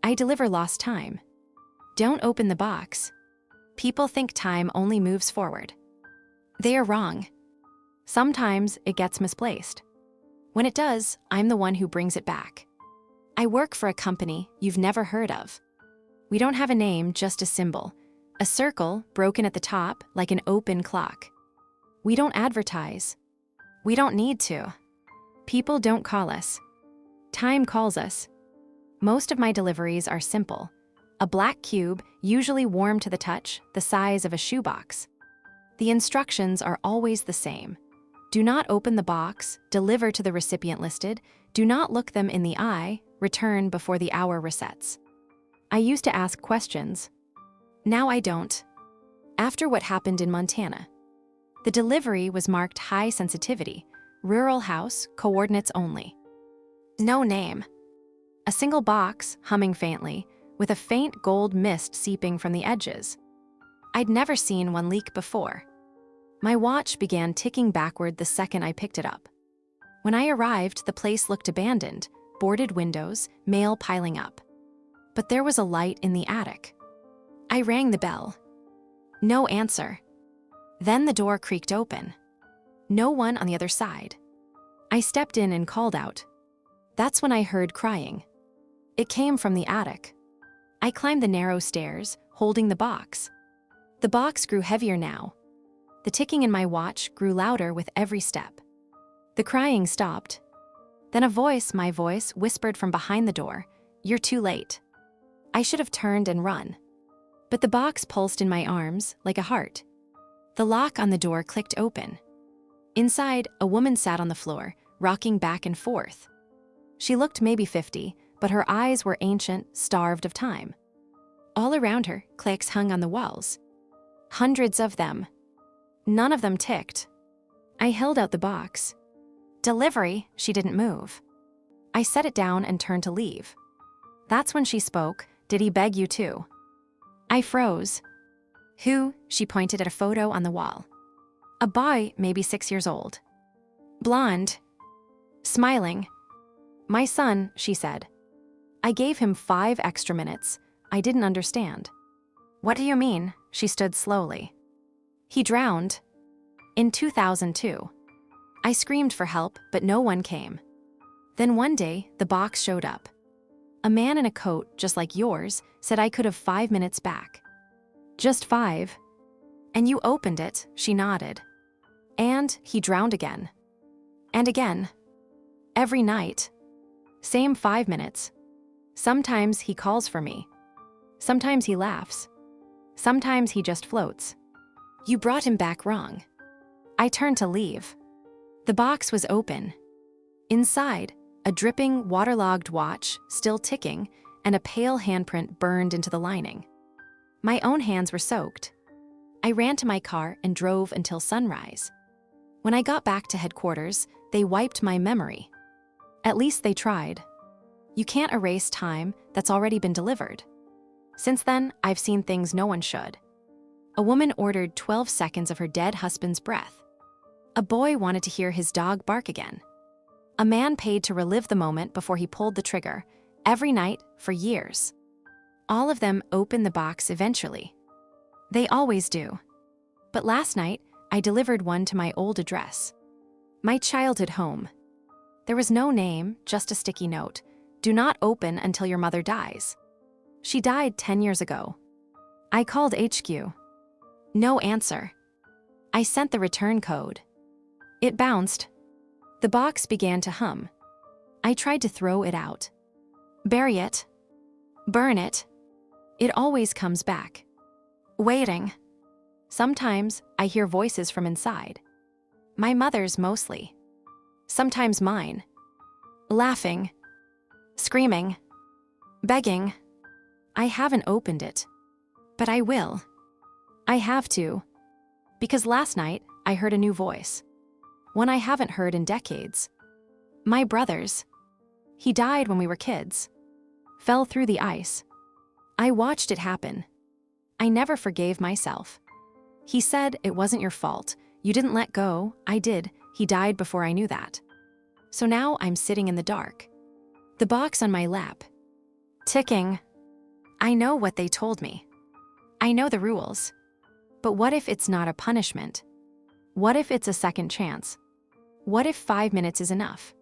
I deliver lost time. Don't open the box. People think time only moves forward. They are wrong. Sometimes it gets misplaced. When it does, I'm the one who brings it back. I work for a company you've never heard of. We don't have a name, just a symbol. A circle broken at the top like an open clock. We don't advertise. We don't need to. People don't call us. Time calls us. Most of my deliveries are simple. A black cube, usually warm to the touch, the size of a shoebox. The instructions are always the same. Do not open the box, deliver to the recipient listed, do not look them in the eye, return before the hour resets. I used to ask questions. Now I don't. After what happened in Montana. The delivery was marked high sensitivity, rural house, coordinates only. No name. A single box, humming faintly, with a faint gold mist seeping from the edges. I'd never seen one leak before. My watch began ticking backward the second I picked it up. When I arrived, the place looked abandoned, boarded windows, mail piling up. But there was a light in the attic. I rang the bell. No answer. Then the door creaked open. No one on the other side. I stepped in and called out. That's when I heard crying. It came from the attic. I climbed the narrow stairs, holding the box. The box grew heavier now. The ticking in my watch grew louder with every step. The crying stopped. Then a voice, my voice, whispered from behind the door, "You're too late." I should have turned and run. But the box pulsed in my arms like a heart. The lock on the door clicked open. Inside, a woman sat on the floor, rocking back and forth. She looked maybe 50, but her eyes were ancient, starved of time. All around her, clicks hung on the walls. Hundreds of them. None of them ticked. I held out the box. Delivery, she didn't move. I set it down and turned to leave. That's when she spoke. Did he beg you too? I froze. Who? She pointed at a photo on the wall. A boy, maybe 6 years old. Blonde. Smiling. My son, she said. I gave him 5 extra minutes. I didn't understand. What do you mean? She stood slowly. He drowned. In 2002. I screamed for help, but no one came. Then one day, the box showed up. A man in a coat, just like yours, said I could have 5 minutes back. Just 5. And you opened it, she nodded. And he drowned again. And again. Every night. Same 5 minutes. Sometimes he calls for me. Sometimes he laughs. Sometimes he just floats. You brought him back wrong. I turned to leave. The box was open. Inside, a dripping, waterlogged watch, still ticking, and a pale handprint burned into the lining. My own hands were soaked. I ran to my car and drove until sunrise. When I got back to headquarters, they wiped my memory. At least they tried. You can't erase time that's already been delivered. Since then, I've seen things no one should. A woman ordered 12 seconds of her dead husband's breath. A boy wanted to hear his dog bark again. A man paid to relive the moment before he pulled the trigger, every night for years. All of them open the box eventually. They always do. But last night, I delivered one to my old address. My childhood home. There was no name, just a sticky note. Do not open until your mother dies. She died 10 years ago. I called HQ. No answer. I sent the return code. It bounced. The box began to hum. I tried to throw it out. Bury it. Burn it. It always comes back. Waiting. Sometimes I hear voices from inside. My mother's mostly. Sometimes mine. Laughing. Screaming. Begging. I haven't opened it. But I will. I have to. Because last night, I heard a new voice. One I haven't heard in decades. My brother's. He died when we were kids. Fell through the ice. I watched it happen. I never forgave myself. He said it wasn't your fault. You didn't let go. I did. He died before I knew that. So now I'm sitting in the dark. The box on my lap. Ticking. I know what they told me. I know the rules. But what if it's not a punishment? What if it's a second chance? What if 5 minutes is enough?